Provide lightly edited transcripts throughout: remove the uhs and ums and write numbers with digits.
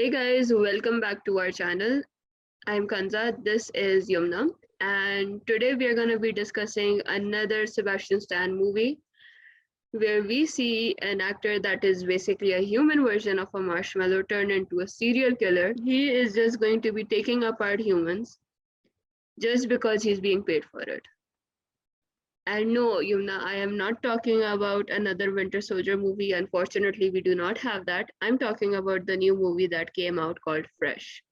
Hey guys, welcome back to our channel. I'm Kanza, this is Yumna, and today we are going to be discussing another Sebastian Stan movie where we see an actor that is basically a human version of a marshmallow turned into a serial killer. He is just going to be taking apart humans just because he's being paid for it. And no, Yumna, I am not talking about another Winter Soldier movie. Unfortunately, we do not have that. I'm talking about the new movie that came out called Fresh,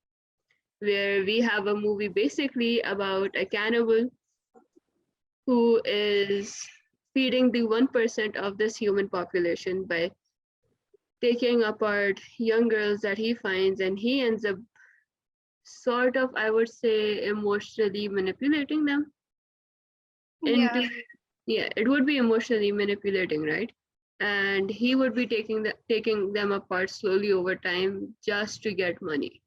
where we have a movie basically about a cannibal who is feeding the 1% of this human population by taking apart young girls that he finds, and he ends up sort of, I would say, emotionally manipulating them into, Yeah, yeah, it would be emotionally manipulating, right? And he would be taking them apart slowly over time just to get money.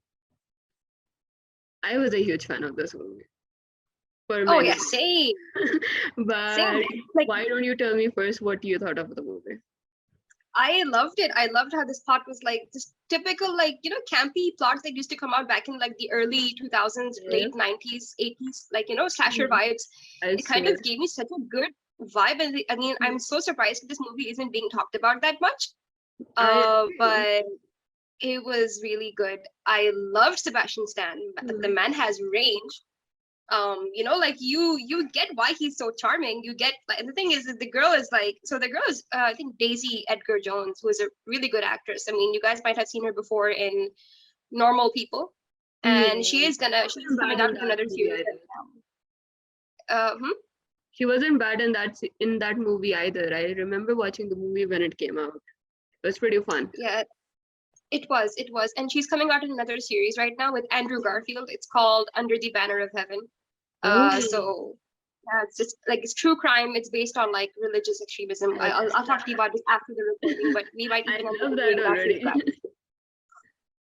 I was a huge fan of this movie for oh many yeah, reasons. same, same. But Like why don't you tell me first what you thought of the movie? I loved it. I loved how this plot was like this typical, like, campy plots that used to come out back in like the early 2000s, Yeah. late 90s, 80s, like, slasher Mhm. vibes. I It kind swear. of gave me such a good vibe. And I mean, I'm so surprised that this movie isn't being talked about that much. I agree. But it was really good. I loved Sebastian Stan. The Mhm. man has range. Like you get why he's so charming. You get, like, and the thing is that the girl is like, so the girl is I think Daisy Edgar Jones, who is a really good actress. I mean, you guys might have seen her before in Normal People, and Yeah. She she's wasn't coming bad out in with that another movie series either. right now. She wasn't bad in that movie either. I remember watching the movie when it came out. It was pretty fun. Yeah, it was, and she's coming out in another series right now with Andrew Garfield. It's called Under the Banner of Heaven. Oh, So yeah, it's just like it's true crime. It's based on like religious extremism. I'll talk to you about this after the recording, but we might I even end up love that doing that really already. fast.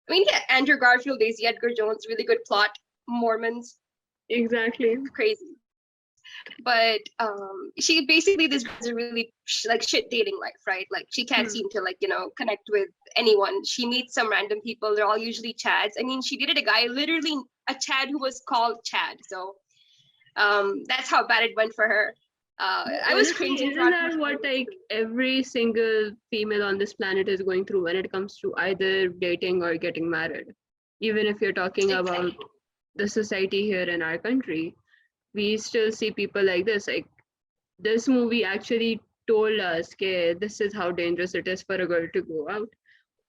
I mean, yeah, Andrew Garfield, Daisy Edgar Jones, really good plot. Mormons, Exactly. crazy. But she basically, this girl has a really like shit dating life, right? Like she can't Hmm. seem to like connect with anyone. She meets some random people. They're all usually Chads. I mean, she dated a guy, literally a Chad who was called Chad. So that's how bad it went for her. But I was honestly, cringing isn't throughout the that what show. like every single female on this planet is going through when it comes to either dating or getting married? Even if you're talking about Exactly. the society here in our country, we still see people like this. Like this movie actually told us, okay, this is how dangerous it is for a girl to go out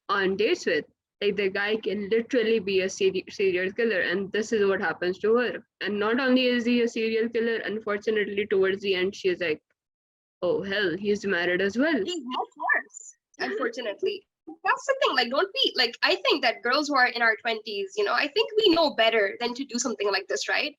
on dates with. Like the guy can literally be a serial killer, and this is what happens to her. And not only is he a serial killer, unfortunately, towards the end, she's like, oh hell, he's married as well. He's much worse, unfortunately. That's the thing. Like, don't be like. I think that girls who are in our 20s, I think we know better than to do something like this, right?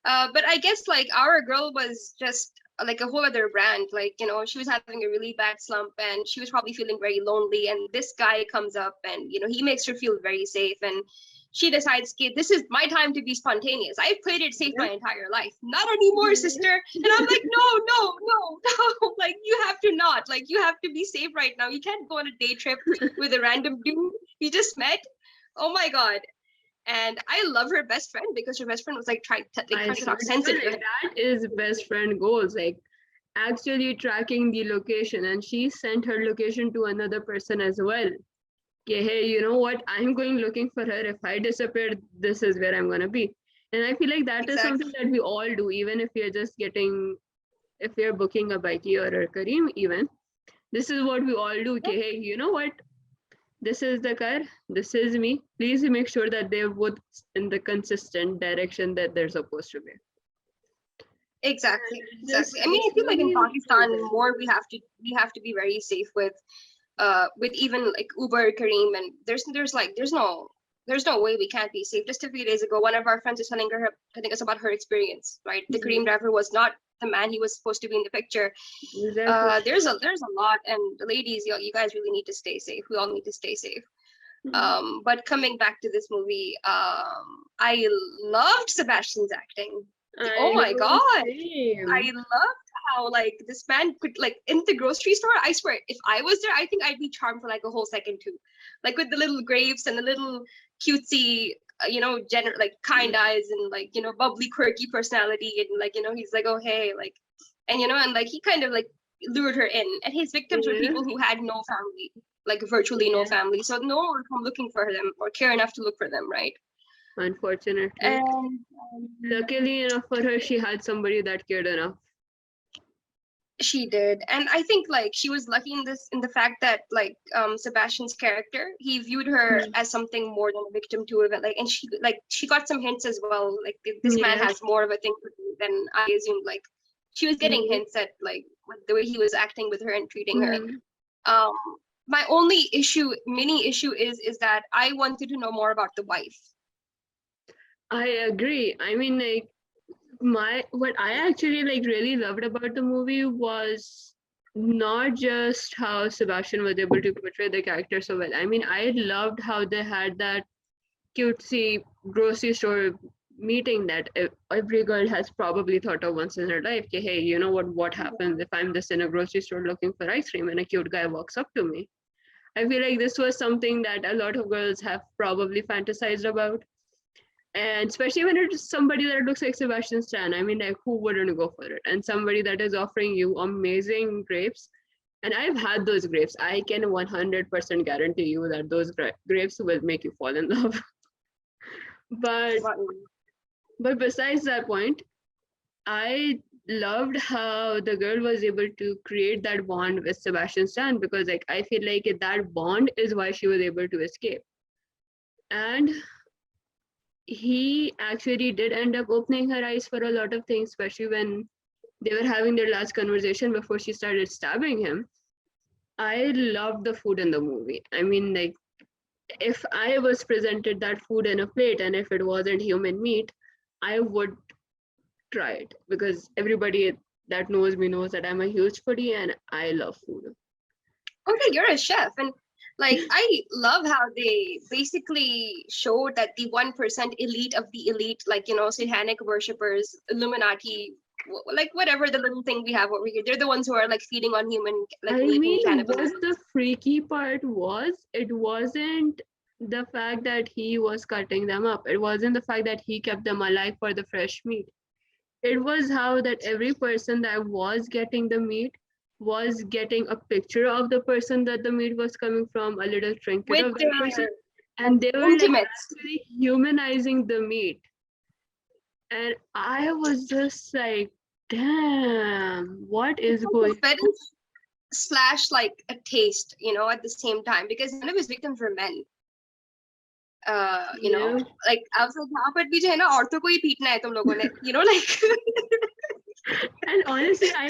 But I guess like our girl was just like a whole other brand. Like, she was having a really bad slump and she was probably feeling very lonely. And this guy comes up and, he makes her feel very safe. And she decides, okay, this is my time to be spontaneous. I've played it safe my entire life. Not anymore, sister. And I'm like, no, no, no, no. Like, you have to not. Like, you have to be safe right now. You can't go on a day trip with a random dude you just met. Oh my God. And I love her best friend because her best friend was like I trying to swear talk to sense God, into like her. that is best friend goals. Like actually tracking the location, and she sent her location to another person as well. Okay, hey, you know what? I'm going looking for her. If I disappear, this is where I'm gonna be. And I feel like that is something Exactly. that we all do, even if you're just getting, if you're booking a bikey or a Kareem, even. This is what we all do. Yep. Okay, hey, you know what? This is the car. This is me. Please make sure that they're both in the consistent direction that they're supposed to be. Exactly. Just Exactly. I mean, this I feel like in movie was so Pakistan good. more we have to be very safe with even like Uber, Kareem, and there's no way we can't be safe. Just a few days ago, one of our friends was telling her, I think it's about her experience, right? The Kareem Yeah, driver was not the man he was supposed to be in the picture. exactly. There's a lot, and ladies, you guys really need to stay safe. We all need to stay safe. Mhm. But coming back to this movie, I loved Sebastian's acting. Oh I my know, God. I same. loved how like this man could like in the grocery store. I swear, if I was there, I think I'd be charmed for like a whole second too, like with the little grapes and the little cutesy, like kind eyes and like bubbly, quirky personality, and like he's like, oh hey, like, and like he kind of like lured her in, and his victims were Yeah, people who had no family, like virtually no yeah, family, so no one would come looking for them or care enough to look for them, right? unfortunately. And Luckily enough for her, she had somebody that cared enough. she did, and I think like she was lucky in the fact that like Sebastian's character, he viewed her Mm. as something more than a victim to it, like, and she got some hints as well, like this man Yeah. has more of a thing to do than I assumed. Like she was getting Mm. hints at like the way he was acting with her and treating her. Mm. um my only mini issue is that I wanted to know more about the wife. I agree. I mean, like, what I actually like really loved about the movie was not just how Sebastian was able to portray the character so well. I mean, I loved how they had that cutesy grocery store meeting that every girl has probably thought of once in her life. Okay, hey, you know what happens if I'm just in a grocery store looking for ice cream and a cute guy walks up to me? I feel like this was something that a lot of girls have probably fantasized about. And especially when it's somebody that looks like Sebastian Stan, I mean, like, who wouldn't go for it? And somebody that is offering you amazing grapes. And I've had those grapes. I can 100% guarantee you that those grapes will make you fall in love. but but besides that point, I loved how the girl was able to create that bond with Sebastian Stan, because like I feel like that bond is why she was able to escape. And he actually did end up opening her eyes for a lot of things, especially when they were having their last conversation before she started stabbing him. I loved the food in the movie. I mean, like, if I was presented that food in a plate and if it wasn't human meat, I would try it, because everybody that knows me knows that I'm a huge foodie and I love food. Okay, you're a chef, and like I love how they basically showed that the 1% elite of the elite, like satanic worshippers, Illuminati, like whatever the little thing we have over here, they're the ones who are like feeding on human like I meat and mean, what cannibalism. the freaky part was, it wasn't the fact that he was cutting them up. It wasn't the fact that he kept them alive for the fresh meat. It was how that every person that was getting the meat was getting a picture of the person that the meat was coming from, a little trinket With of that person, their and they were like intimates. actually humanizing the meat. And I was just like, damn, what It's is like a going on? fetish slash like a taste, at the same time, because none of his victims were men. Yeah. Like I was like, हाँ, but भी जो है ना औरतों को ही पीटना है तुम लोगों ने, like. And honestly, I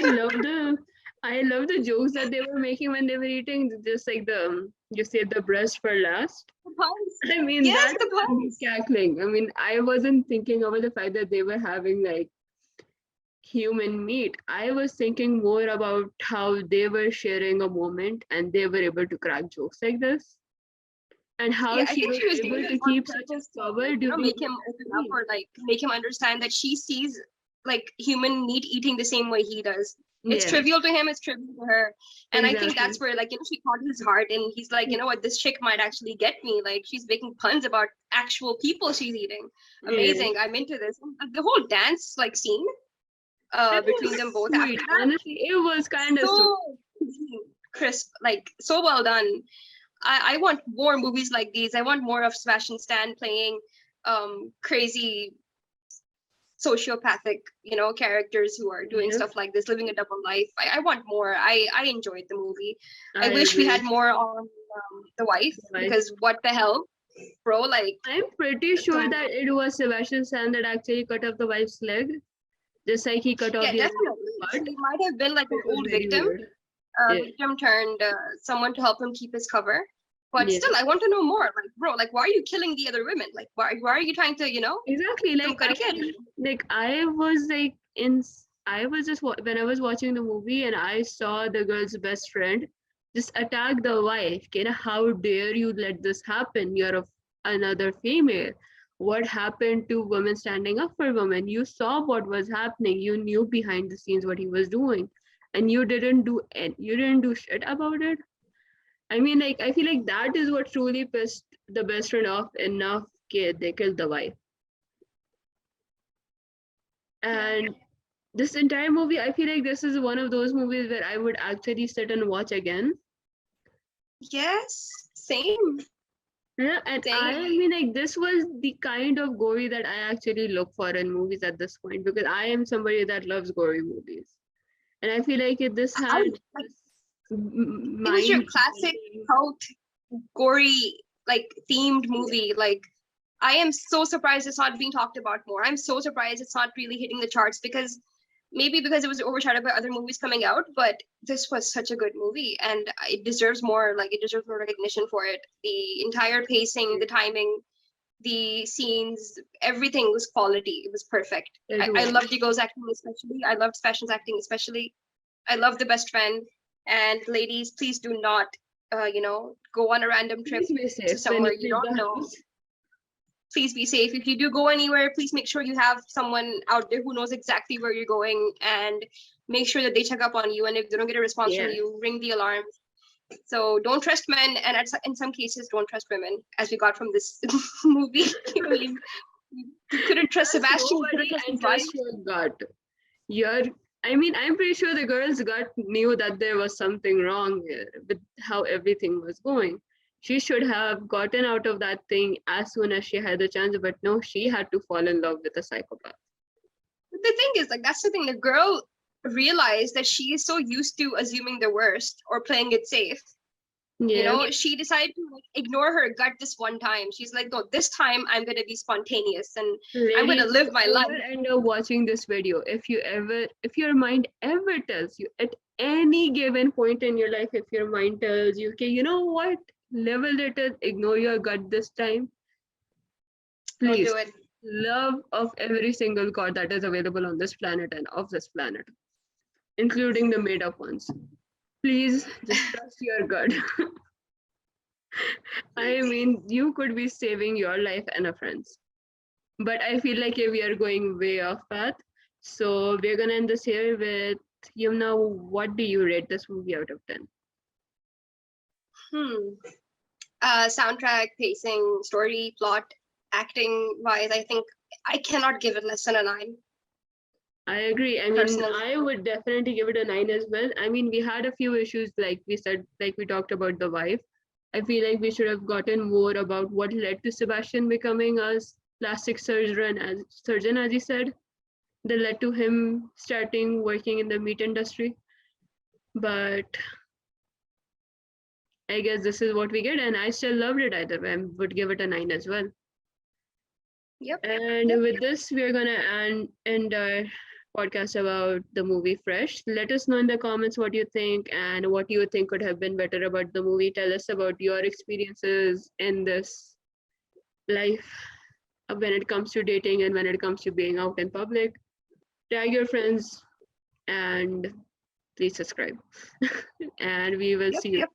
love the jokes that they were making when they were eating, just like you said the breast for last. The puns. I mean, Yes, that the got me puns. cackling. I mean, I wasn't thinking about the fact that they were having like human meat. I was thinking more about how they were sharing a moment and they were able to crack jokes like this, and how Yeah, I she think was she was doing able it to on keep such purpose a to, cover during make him that open up, scene. or like make him understand that she sees like human meat eating the same way he does. It's Yeah, trivial to him, it's trivial to her. And I think exactly. that's where like, she caught his heart, and he's like, you know what, this chick might actually get me. Like she's making puns about actual people she's eating. Yeah. Amazing. I'm into this. And the whole dance like scene It between was them both after sweet. that, Honestly, it was kind of sweet. so crisp, like so well done. I want more movies like these. I want more of Sebastian Stan playing crazy sociopathic, characters who are doing Yeah, stuff like this, living a double life. I want more. I enjoyed the movie. I I wish we had agree. more on the wife, Like, because what the hell, bro? Like, I'm pretty sure come, that it was Sebastian Stan that actually cut off the wife's leg, just like he cut off yeah, the other definitely. part, She might have been like an which was old very weird. Yeah, victim turned someone to help him keep his cover. But yeah, still, I want to know more. Like, bro, like, why are you killing the other women? Like, why are you trying to, exactly. तुम Like, I करके mean, like I was like in, I was just when I was watching the movie and I saw the girl's best friend just attack the wife. How dare you let this happen? You're another female. what happened to women standing up for women. You saw what was happening. You knew behind the scenes what he was doing, and you didn't do shit about it. I mean, like, I feel like that is what truly pissed the best friend off enough. They killed the wife. Yeah. And this entire movie, I feel like this is one of those movies where I would actually sit and watch again. Yes, same. Yeah, and I Same. mean, like, this was the kind of gory that I actually look for in movies at this point, because I am somebody that loves gory movies. And I feel like this I had like this it was your mind classic bending. cult gory like themed movie. Like I am so surprised it's not being talked about more. I'm so surprised it's not really hitting the charts because maybe because it was overshadowed by other movies coming out, but this was such a good movie and it deserves more, like it deserves more recognition for it. The entire pacing, the timing, the scenes, everything was quality. It was perfect. It I was. loved Digo's acting especially. I loved Sebastian's acting especially. I love the best friend. And ladies, please do not, go on a random trip Please be to safe when somewhere you you leave don't the know. house. Please be safe. If you do go anywhere, please make sure you have someone out there who knows exactly where you're going and make sure that they check up on you. And if they don't get a response from Yeah. you, ring the alarm. So don't trust men, and in some cases, don't trust women, as we got from this movie. I mean, you couldn't trust Trust Sebastian, you couldn't nobody trust his and wife. trust your gut. You're, I mean, I'm pretty sure the girl's gut knew that there was something wrong with how everything was going. She should have gotten out of that thing as soon as she had the chance, but no, she had to fall in love with a psychopath. But the thing is, like, that's the thing. The girl realized that she is so used to assuming the worst or playing it safe. Yeah. She decided to like, ignore her gut this one time. She's like, no, this time I'm gonna be spontaneous and I'm gonna Ladies, live if my you life. ever end up watching this video, if your mind ever tells you at any given point in your life, if your mind tells you, okay, you know what, level it is, ignore your gut this time, Don't please, do it. love of every single god that is available on this planet and of this planet, including the made up ones. Please just trust your gut. I mean, you could be saving your life and a friend's. But I feel like we are going way off path. So we're gonna end this here with Yumna. What do you rate this movie out of 10? Hmm. Soundtrack, pacing, story, plot, acting wise, I think I cannot give it less than a 9. I agree. I mean, Personally. I would definitely give it a 9 as well. I mean, we had a few issues, like we said, like we talked about the wife. I feel like we should have gotten more about what led to Sebastian becoming a plastic surgeon, as he said. That led to him starting working in the meat industry. But I guess this is what we get, and I still loved it either way. I would give it a 9 as well. Yep. And with this, we're gonna end our podcast about the movie Fresh. Let us know in the comments what you think and what you think could have been better about the movie. Tell us about your experiences in this life when it comes to dating and when it comes to being out in public. Tag your friends and please subscribe. And we will Yep. see you. Yep.